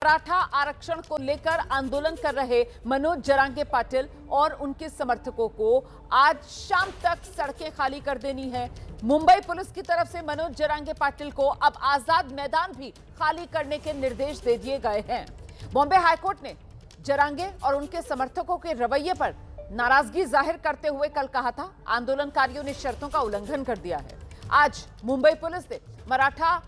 मराठा आरक्षण को लेकर आंदोलन कर रहे मनोज जरांगे पाटिल और उनके समर्थकों को आज शाम तक सड़कें खाली कर देनी है। मुंबई पुलिस की तरफ से मनोज जरांगे पाटिल को अब आजाद मैदान भी खाली करने के निर्देश दे दिए गए हैं। बॉम्बे हाईकोर्ट ने जरांगे और उनके समर्थकों के रवैये पर नाराजगी जाहिर करते हुए कल कहा था आंदोलनकारियों ने शर्तों का उल्लंघन कर दिया है। आज मुंबई पुलिस ने मराठा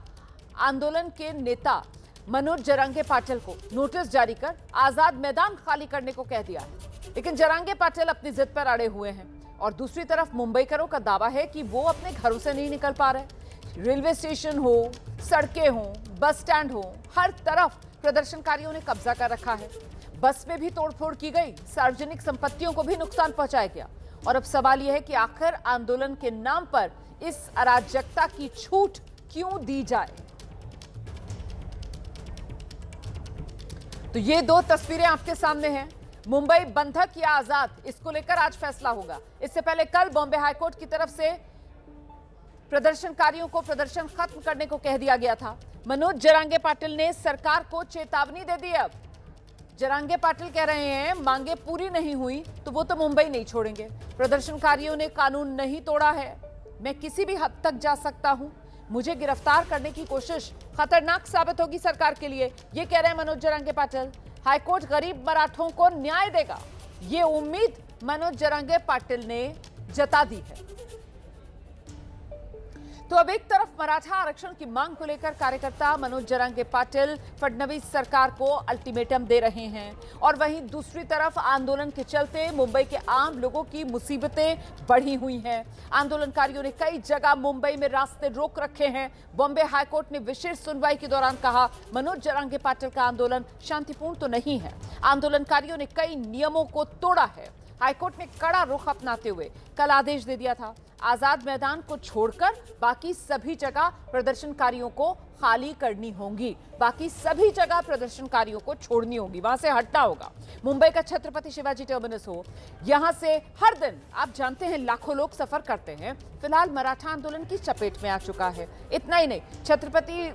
आंदोलन के नेता मनोज जरांगे पाटिल को नोटिस जारी कर आजाद मैदान खाली करने को कह दिया है, लेकिन जरांगे पाटिल अपनी जिद पर अड़े हुए हैं। और दूसरी तरफ मुंबईकरों का दावा है कि वो अपने घरों से नहीं निकल पा रहे। रेलवे स्टेशन हो, सड़कें हो, बस स्टैंड हो, हर तरफ प्रदर्शनकारियों ने कब्जा कर रखा है। बस में भी तोड़फोड़ की गई, सार्वजनिक संपत्तियों को भी नुकसान पहुंचाया गया। और अब सवाल यह है कि आखिर आंदोलन के नाम पर इस अराजकता की छूट क्यों दी जाए। तो ये दो तस्वीरें आपके सामने हैं। मुंबई बंधक या आजाद, इसको लेकर आज फैसला होगा। इससे पहले कल बॉम्बे हाईकोर्ट की तरफ से प्रदर्शनकारियों को प्रदर्शन खत्म करने को कह दिया गया था। मनोज जरांगे पाटिल ने सरकार को चेतावनी दे दी। अब जरांगे पाटिल कह रहे हैं मांगे पूरी नहीं हुई तो वो तो मुंबई नहीं छोड़ेंगे। प्रदर्शनकारियों ने कानून नहीं तोड़ा है, मैं किसी भी हद तक जा सकता हूं, मुझे गिरफ्तार करने की कोशिश खतरनाक साबित होगी सरकार के लिए, ये कह रहे हैं मनोज जरांगे पाटिल। हाईकोर्ट गरीब मराठों को न्याय देगा, ये उम्मीद मनोज जरांगे पाटिल ने जता दी है। तो अब एक तरफ मराठा आरक्षण की मांग को लेकर कार्यकर्ता मनोज जरांगे पाटिल फडणवीस सरकार को अल्टीमेटम दे रहे हैं, और वहीं दूसरी तरफ आंदोलन के चलते मुंबई के आम लोगों की मुसीबतें बढ़ी हुई हैं। आंदोलनकारियों ने कई जगह मुंबई में रास्ते रोक रखे हैं। बॉम्बे हाईकोर्ट ने विशेष सुनवाई के दौरान कहा मनोज जरांगे पाटिल का आंदोलन शांतिपूर्ण तो नहीं है, आंदोलनकारियों ने कई नियमों को तोड़ा है। हाईकोर्ट ने कड़ा रुख अपनाते हुए कल आदेश दे दिया था आजाद मैदान को छोड़कर बाकी सभी जगह प्रदर्शनकारियों को खाली करनी होंगी, बाकी सभी जगह प्रदर्शनकारियों को छोड़नी होगी, वहां से हटना होगा। मुंबई का छत्रपति शिवाजी टर्मिनस हो, यहां से हर दिन आप जानते हैं लाखों लोग सफर करते हैं। फिलहाल मराठा आंदोलन की चपेट में आ चुका है। इतना ही नहीं, छत्रपति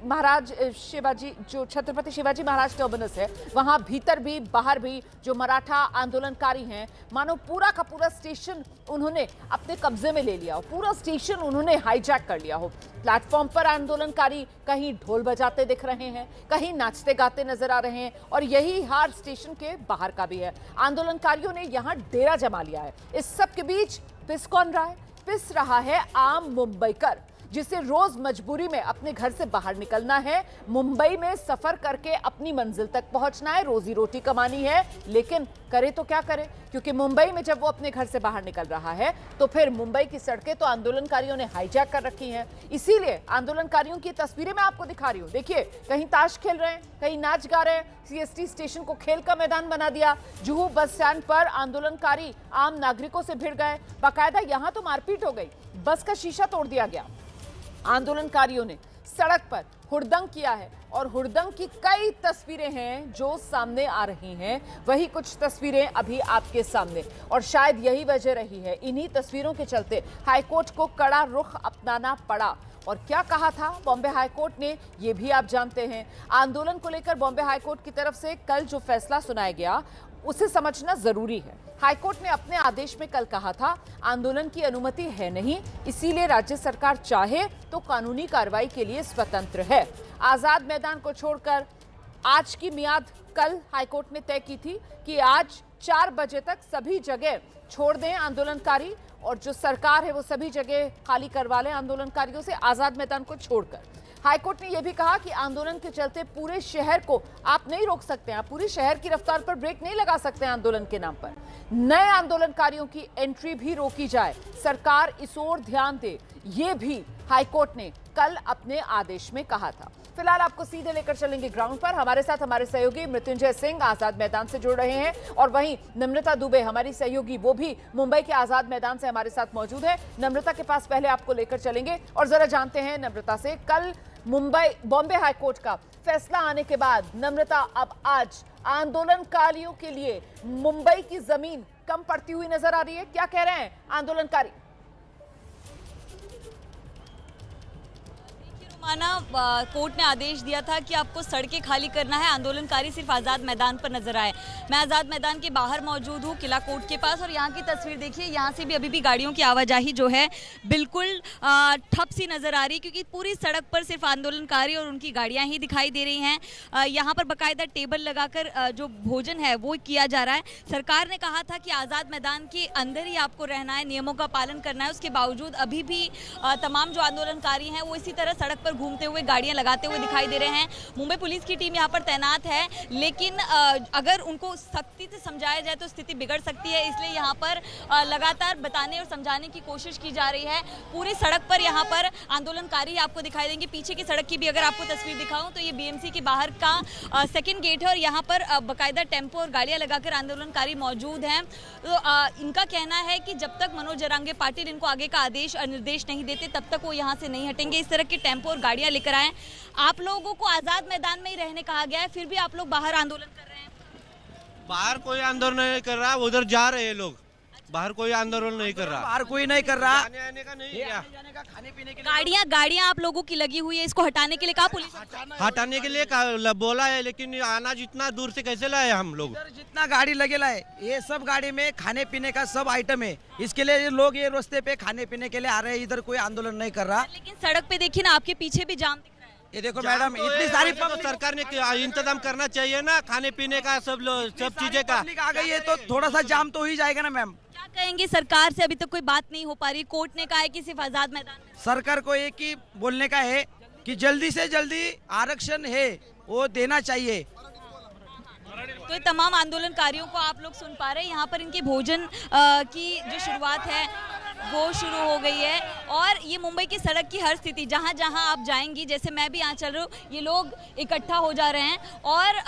शिवाजी महाराज टर्मिनस है, वहां भीतर भी बाहर भी जो मराठा आंदोलनकारी हैं, मानो पूरा का पूरा स्टेशन उन्होंने अपने कब्जे में ले लिया हो, पूरा स्टेशन उन्होंने हाईजैक कर लिया हो। प्लेटफॉर्म पर आंदोलनकारी कहीं ढोल बजाते दिख रहे हैं, कहीं नाचते गाते नजर आ रहे हैं, और यही हाल स्टेशन के बाहर का भी है। आंदोलनकारियों ने यहां डेरा जमा लिया है। इस सब के बीच पिस कौन रहा है? पिस रहा है आम मुंबईकर, जिसे रोज मजबूरी में अपने घर से बाहर निकलना है, मुंबई में सफर करके अपनी मंजिल तक पहुंचना है, रोजी रोटी कमानी है। लेकिन करे तो क्या करे, क्योंकि मुंबई में जब वो अपने घर से बाहर निकल रहा है तो फिर मुंबई की सड़कें तो आंदोलनकारियों ने हाईजैक कर रखी हैं। इसीलिए आंदोलनकारियों की तस्वीरें मैं आपको दिखा रही हूं। देखिए, कहीं ताश खेल रहे हैं, कहीं नाच गा रहे हैं। सीएसटी स्टेशन को खेल का मैदान बना दिया। जुहू बस स्टैंड पर आंदोलनकारी आम नागरिकों से भिड़ गए, बाकायदा यहां तो मारपीट हो गई, बस का शीशा तोड़ दिया गया। आंदोलनकारियों ने सड़क पर हुड़दंग किया है, और हुड़दंग की कई तस्वीरें हैं जो सामने आ रही हैं। वही कुछ तस्वीरें अभी आपके सामने, और शायद यही वजह रही है, इन्हीं तस्वीरों के चलते हाईकोर्ट को कड़ा रुख अपनाना पड़ा। और क्या कहा था बॉम्बे हाईकोर्ट ने, ये भी आप जानते हैं। आंदोलन को लेकर बॉम्बे हाईकोर्ट की तरफ से कल जो फैसला सुनाया गया उसे समझना जरूरी है। हाईकोर्ट ने अपने आदेश में कल कहा था आंदोलन की अनुमति है नहीं, इसीलिए राज्य सरकार चाहे तो कानूनी कार्रवाई के लिए स्वतंत्र है। आजाद मैदान को छोड़कर आज की मियाद कल हाईकोर्ट ने तय की थी कि आज 4 बजे तक सभी जगह छोड़ दें आंदोलनकारी, और जो सरकार है वो सभी जगह खाली करवा लें आंदोलनकारियों से, आजाद मैदान को छोड़कर। हाईकोर्ट ने यह भी कहा कि आंदोलन के चलते पूरे शहर को आप नहीं रोक सकते, आप पूरे शहर की रफ्तार पर ब्रेक नहीं लगा सकते आंदोलन के नाम पर। नए आंदोलनकारियों की एंट्री भी रोकी जाए, सरकार इस ओर ध्यान दे, ये भी हाईकोर्ट ने कल अपने आदेश में कहा था। फिलहाल आपको सीधे लेकर चलेंगे ग्राउंड पर। हमारे साथ हमारे सहयोगी मृत्युंजय सिंह आजाद मैदान से जुड़ रहे हैं, और वहीं नम्रता दुबे हमारी सहयोगी, वो भी मुंबई के आजाद मैदान से हमारे साथ मौजूद है। नम्रता के पास पहले आपको लेकर चलेंगे और जरा जानते हैं नम्रता से, कल बॉम्बे हाईकोर्ट का फैसला आने के बाद नम्रता, अब आज आंदोलनकारियों के लिए मुंबई की जमीन कम पड़ती हुई नजर आ रही है, क्या कह रहे हैं आंदोलनकारी? कोर्ट ने आदेश दिया था कि आपको सड़कें खाली करना है, आंदोलनकारी सिर्फ आज़ाद मैदान पर नजर आए। मैं आज़ाद मैदान के बाहर मौजूद हूँ, किला कोर्ट के पास, और यहाँ की तस्वीर देखिए। यहाँ से भी अभी भी गाड़ियों की आवाजाही जो है बिल्कुल ठप सी नजर आ रही है, क्योंकि पूरी सड़क पर सिर्फ आंदोलनकारी और उनकी गाड़ियाँ ही दिखाई दे रही हैं। यहाँ पर बाकायदा टेबल लगाकर जो भोजन है वो किया जा रहा है। सरकार ने कहा था कि आज़ाद मैदान के अंदर ही आपको रहना है, नियमों का पालन करना है। उसके बावजूद अभी भी तमाम जो आंदोलनकारी हैं वो इसी तरह सड़क पर घूमते हुए, गाड़ियां लगाते हुए दिखाई दे रहे हैं। मुंबई पुलिस की टीम यहां पर तैनात है, लेकिन अगर उनको सख्ती से समझाया जाए तो स्थिति बिगड़ सकती है। इसलिए यहां पर लगातार बताने और समझाने की कोशिश की जा रही है। पूरी सड़क पर यहां पर आंदोलनकारी आपको दिखाई देंगे। पीछे की सड़क की भी अगर आपको तस्वीर दिखाऊं तो ये बीएमसी के बाहर का सेकेंड गेट है, और यहाँ पर बाकायदा टेम्पो और गाड़ियां लगाकर आंदोलनकारी मौजूद हैं। तो इनका कहना है कि जब तक मनोज जरांगे पाटिल इनको आगे का आदेश और निर्देश नहीं देते तब तक वो यहाँ से नहीं हटेंगे। इस तरह के टेम्पो और गाड़ियां लेकर आए। आप लोगों को आजाद मैदान में ही रहने कहा गया है, फिर भी आप लोग बाहर आंदोलन कर रहे हैं। बाहर कोई आंदोलन नहीं कर रहा, उधर जा रहे हैं लोग। बाहर कोई आंदोलन नहीं कर रहा, बाहर कोई नहीं कर रहा। आने का नहीं है, खाने पीने के लिए गाड़ियां आप लोगों की लगी हुई है, इसको हटाने के लिए कहा पुलिस? हटाने के लिए बोला है, लेकिन आना जितना दूर से कैसे लाए हम लोग? जितना गाड़ी लगेला है, ये सब गाड़ी में खाने पीने का सब आइटम है। इसके लिए लोग ये रास्ते पे खाने पीने के लिए आ रहे हैं, इधर कोई आंदोलन नहीं कर रहा। लेकिन सड़क पे देखिए ना, आपके पीछे भी जाम दिख रहा है। ये देखो मैडम, इतनी सारी तो सरकार ने इंतजाम करना चाहिए ना, खाने पीने का, सब चीजें का। पब्लिक आ गई है तो थोड़ा सा जाम तो हो ही जाएगा ना मैम। क्या कहेंगे, सरकार से अभी तक कोई बात नहीं हो पा रही। कोर्ट ने कहा है कि सिर्फ आजाद मैदान में। सरकार को एक ही बोलने का है कि जल्दी से जल्दी आरक्षण है वो देना चाहिए। तो ये तमाम आंदोलनकारियों को आप लोग सुन पा रहे हैं। यहाँ पर इनके भोजन की जो शुरुआत है वो शुरू हो गई है, और ये मुंबई की सड़क की हर स्थिति, जहाँ जहाँ आप जाएंगी, जैसे मैं भी यहाँ चल रही हूँ, ये लोग इकट्ठा हो जा रहे हैं, और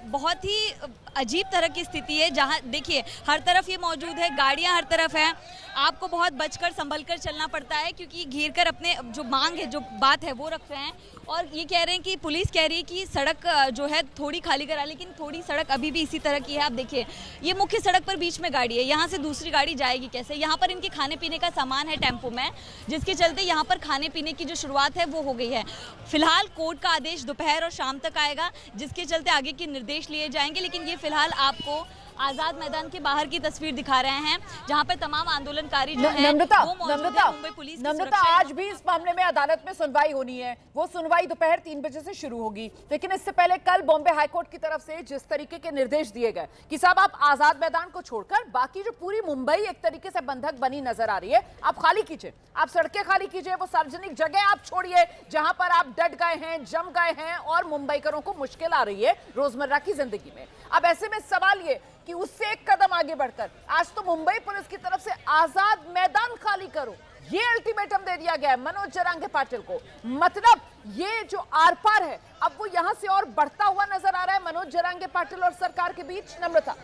बहुत ही अजीब तरह की स्थिति है। जहाँ देखिए हर तरफ ये मौजूद है, गाड़ियाँ हर तरफ हैं। आपको बहुत बचकर संभल कर चलना पड़ता है, क्योंकि घेर कर अपने जो मांग है, जो बात है वो रख रहे हैं। और ये कह रहे हैं कि पुलिस कह रही है कि सड़क जो है थोड़ी खाली करा, लेकिन थोड़ी सड़क अभी भी इसी तरह की है। आप देखिए ये मुख्य सड़क पर बीच में गाड़ी है, यहाँ से दूसरी गाड़ी जाएगी कैसे? यहाँ पर इनके खाने पीने का सामान है टेम्पो में, जिसके चलते यहाँ पर खाने पीने की जो शुरुआत है वो हो गई है। फिलहाल कोर्ट का आदेश दोपहर और शाम तक आएगा, जिसके चलते आगे के निर्देश लिए जाएंगे। लेकिन ये फिलहाल आपको आजाद मैदान के बाहर की तस्वीर दिखा रहे हैं, जहां पर तमाम आंदोलनकारी जो हैं वो मौजूद हैं। मुंबई पुलिस की नम्रता, आज भी इस मामले में अदालत में सुनवाई होनी है। वो सुनवाई दोपहर 3 बजे से शुरू होगी, लेकिन इससे पहले कल बॉम्बे हाईकोर्ट की तरफ से जिस तरीके के निर्देश दिए गए कि साहब आप आजाद मैदान को छोड़कर बाकी जो पूरी मुंबई एक तरीके से बंधक बनी नजर आ रही है, आप खाली कीजिए, आप सड़कें खाली कीजिए, वो सार्वजनिक जगह आप छोड़िए जहां पर आप डट गए हैं, जम गए हैं, और मुंबईकरों को मुश्किल आ रही है रोजमर्रा की जिंदगी में। अब ऐसे में सवाल ये कि उससे एक कदम आगे बढ़कर आज तो मुंबई पुलिस की तरफ से आजाद मैदान खाली करो, ये अल्टीमेटम दे दिया गया है मनोज जरांगे पाटिल को। मतलब ये जो आर पार है अब वो यहां से और बढ़ता हुआ नजर आ रहा है मनोज जरांगे पाटिल और सरकार के बीच। नम्रता,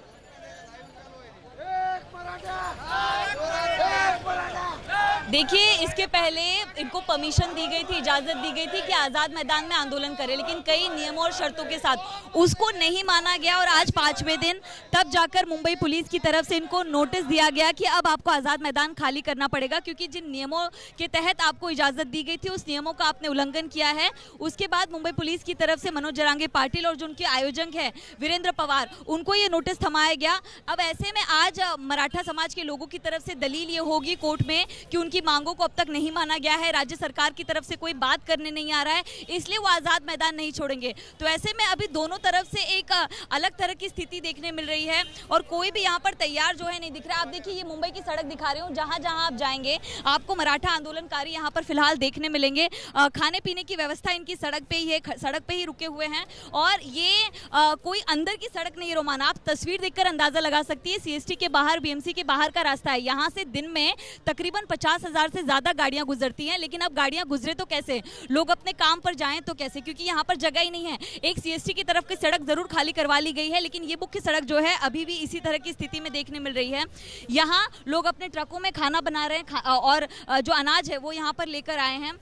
देखिए इसके पहले इनको परमिशन दी गई थी, इजाजत दी गई थी कि आजाद मैदान में आंदोलन करें, लेकिन कई नियमों और शर्तों के साथ उसको नहीं माना गया, और आज 5वें दिन तब जाकर मुंबई पुलिस की तरफ से इनको नोटिस दिया गया कि अब आपको आजाद मैदान खाली करना पड़ेगा, क्योंकि जिन नियमों के तहत आपको इजाजत दी गई थी उस नियमों का आपने उल्लंघन किया है। उसके बाद मुंबई पुलिस की तरफ से मनोज जरांगे पाटिल और जो उनके आयोजक है वीरेंद्र पवार, उनको ये नोटिस थमाया गया। अब ऐसे में आज मराठा समाज के लोगों की तरफ से दलील ये होगी कोर्ट में कि उनकी मांगों को अब तक नहीं माना गया है, राज्य सरकार की तरफ से कोई बात करने नहीं आ रहा है, इसलिए वो आजाद मैदान नहीं छोड़ेंगे। तो ऐसे में अभी दोनों तरफ से एक अलग तरह की स्थिति देखने मिल रही है, और कोई भी यहाँ पर तैयार जो है नहीं दिख रहा। आप देखिए ये मुंबई की सड़क दिखा रही हूँ, जहाँ जहाँ आप जाएंगे आपको मराठा आंदोलनकारी यहाँ पर फिलहाल देखने मिलेंगे। खाने पीने की व्यवस्था इनकी सड़क पे ही है, सड़क पे ही रुके हुए हैं, और ये कोई अंदर की सड़क नहीं रोमाना। आप तस्वीर देखकर अंदाजा लगा सकती है, सीएसटी के बाहर, बीएमसी के बाहर का रास्ता है। यहाँ से दिन में तकरीबन 50,000 से ज्यादा गाड़ियां गुजरती हैं, लेकिन अब गाड़ियां गुजरे तो कैसे, लोग अपने काम पर जाएं तो कैसे, क्योंकि यहाँ पर जगह ही नहीं है। एक सीएसटी की तरफ की सड़क जरूर खाली करवा ली गई है, लेकिन ये मुख्य सड़क जो है अभी भी इसी तरह की स्थिति में देखने मिल रही है। यहाँ लोग अपने ट्रकों में खाना बना रहे हैं, और जो अनाज है वो यहाँ पर लेकर आए हैं,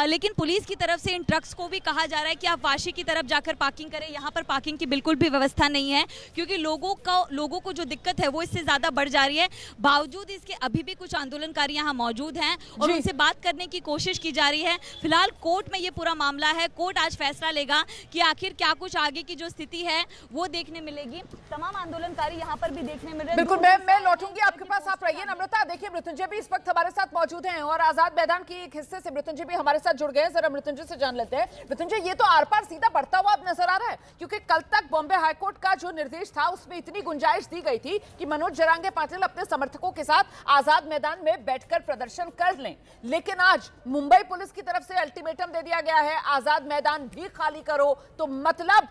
लेकिन पुलिस की तरफ से इन ट्रक्स को भी कहा जा रहा है कि आप वाशी की तरफ जाकर पार्किंग करें। यहाँ पर पार्किंग की बिल्कुल भी व्यवस्था नहीं है, क्योंकि लोगों को जो दिक्कत है वो इससे ज्यादा बढ़ जा रही है। बावजूद इसके अभी भी कुछ आंदोलनकारी यहाँ मौजूद मौजूद हैं और जी। उनसे बात करने की कोशिश की जा रही है। फिलहाल कोर्ट में ये पूरा मामला है, कोर्ट आज फैसला लेगा कि आखिर क्या कुछ आगे की जो स्थिति है वो देखने मिलेगी। तमाम आंदोलनकारी यहाँ पर भी देखने मिल रहे हैं। बिल्कुल, मैं लौटूंगी आपके पास, आप रहिए। नम्रता, देखिए मृत्युंजय भी इस वक्त हमारे साथ मौजूद हैं और आजाद मैदान की एक हिस्से से मृत्युंजय भी हमारे साथ जुड़ गए हैं। जरा मृत्युंजय से जान लेते हैं। मृत्युंजय, ये तो आर पार सीधा बढ़ता हुआ अब नजर आ रहा है, क्योंकि कल तक बॉम्बे हाईकोर्ट का जो निर्देश था उसमें इतनी गुंजाइश दी गई थी कि मनोज जरांगे पाटिल अपने समर्थकों के साथ आजाद मैदान में बैठकर प्रदर्शन कर लें, लेकिन आज मुंबई पुलिस की तरफ से अल्टीमेटम दे दिया गया है, आजाद मैदान भी खाली करो। तो मतलब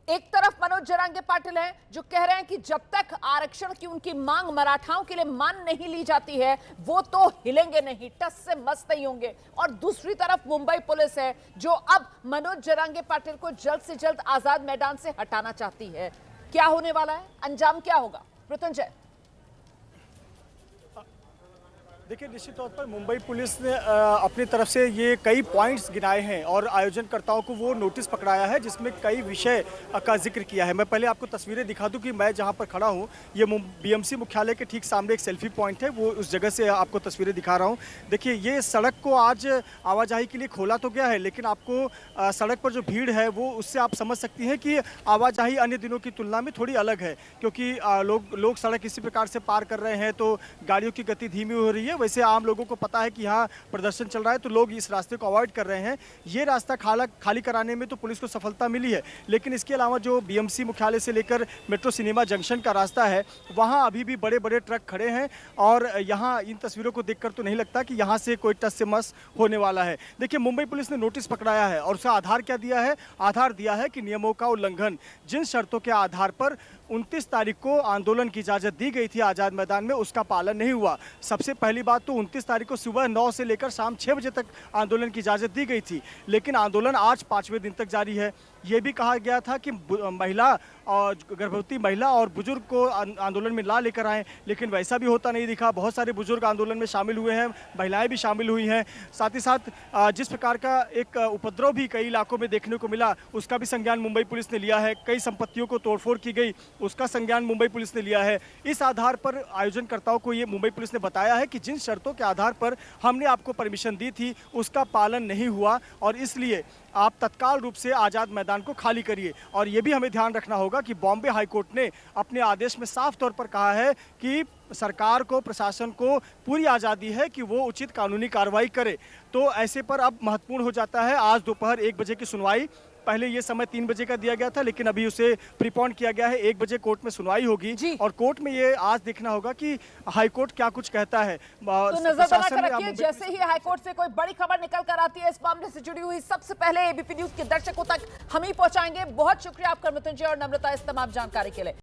एक तरफ मनोज जरांगे पाटिल हैं जो कह रहे हैं कि जब तक आरक्षण की उनकी मांग मराठाओं के लिए मान नहीं ली जाती है वो तो हिलेंगे नहीं, टस से मस नहीं होंगे। और दूसरी तरफ मुंबई पुलिस है जो अब मनोज जरांगे पाटिल को जल्द से जल्द आजाद मैदान से हटाना चाहती है। क्या होने वाला है, अंजाम क्या होगा मृत्युंजय? देखिए, निश्चित तौर पर मुंबई पुलिस ने अपनी तरफ से ये कई पॉइंट्स गिनाए हैं और आयोजनकर्ताओं को वो नोटिस पकड़ाया है जिसमें कई विषय का जिक्र किया है। मैं पहले आपको तस्वीरें दिखा दूं कि मैं जहां पर खड़ा हूं, ये बीएमसी मुख्यालय के ठीक सामने एक सेल्फी पॉइंट है, वो उस जगह से आपको तस्वीरें दिखा रहा हूं। देखिए, ये सड़क को आज आवाजाही के लिए खोला तो गया है, लेकिन आपको सड़क पर जो भीड़ है वो उससे आप समझ सकती हैं कि आवाजाही अन्य दिनों की तुलना में थोड़ी अलग है, क्योंकि लोग सड़क इसी प्रकार से पार कर रहे हैं तो गाड़ियों की गति धीमी हो रही है। वैसे आम लोगों को पता है कि यहाँ प्रदर्शन चल रहा है तो लोग इस रास्ते को अवॉइड कर रहे हैं। ये रास्ता खाली कराने में तो पुलिस को सफलता मिली है, लेकिन इसके अलावा जो बीएमसी मुख्यालय से लेकर मेट्रो सिनेमा जंक्शन का रास्ता है वहाँ अभी भी बड़े बड़े ट्रक खड़े हैं और यहाँ इन तस्वीरों को देखकर तो नहीं लगता कि यहाँ से कोई टस से मस होने वाला है। देखिए, मुंबई पुलिस ने नोटिस पकड़ाया है और उसका आधार क्या दिया है? आधार दिया है कि नियमों का उल्लंघन, जिन शर्तों के आधार पर 29 तारीख को आंदोलन की इजाज़त दी गई थी आज़ाद मैदान में, उसका पालन नहीं हुआ। सबसे पहली बात तो 29 तारीख को सुबह 9 से लेकर शाम 6 बजे तक आंदोलन की इजाज़त दी गई थी, लेकिन आंदोलन आज 5वें दिन तक जारी है। ये भी कहा गया था कि महिला और गर्भवती महिला और बुजुर्ग को आंदोलन में ला लेकर आएँ, लेकिन वैसा भी होता नहीं दिखा। बहुत सारे बुजुर्ग आंदोलन में शामिल हुए हैं, महिलाएं भी शामिल हुई हैं। साथ ही साथ जिस प्रकार का एक उपद्रव भी कई इलाकों में देखने को मिला उसका भी संज्ञान मुंबई पुलिस ने लिया है। कई संपत्तियों को तोड़फोड़ की गई उसका संज्ञान मुंबई पुलिस ने लिया है। इस आधार पर आयोजनकर्ताओं को ये मुंबई पुलिस ने बताया है कि जिन शर्तों के आधार पर हमने आपको परमिशन दी थी उसका पालन नहीं हुआ और इसलिए आप तत्काल रूप से आज़ाद मैदान को खाली करिए। और ये भी हमें ध्यान रखना होगा कि बॉम्बे हाईकोर्ट ने अपने आदेश में साफ तौर पर कहा है कि सरकार को, प्रशासन को पूरी आज़ादी है कि वो उचित कानूनी कार्रवाई करे। तो ऐसे पर अब महत्वपूर्ण हो जाता है आज दोपहर 1 बजे की सुनवाई। पहले ये समय 3 बजे का दिया गया था, लेकिन अभी उसे प्रीपोन किया गया है। 1 बजे कोर्ट में सुनवाई होगी और कोर्ट में ये आज देखना होगा कि हाईकोर्ट क्या कुछ कहता है। तो नजर बनाकर रखिए, जैसे ही हाईकोर्ट से कोई बड़ी खबर निकल कर आती है इस मामले से जुड़ी हुई, सबसे पहले एबीपी न्यूज के दर्शकों तक हम ही पहुंचाएंगे। बहुत शुक्रिया आपका मृत्युंजय और नम्रता इस तमाम जानकारी के लिए।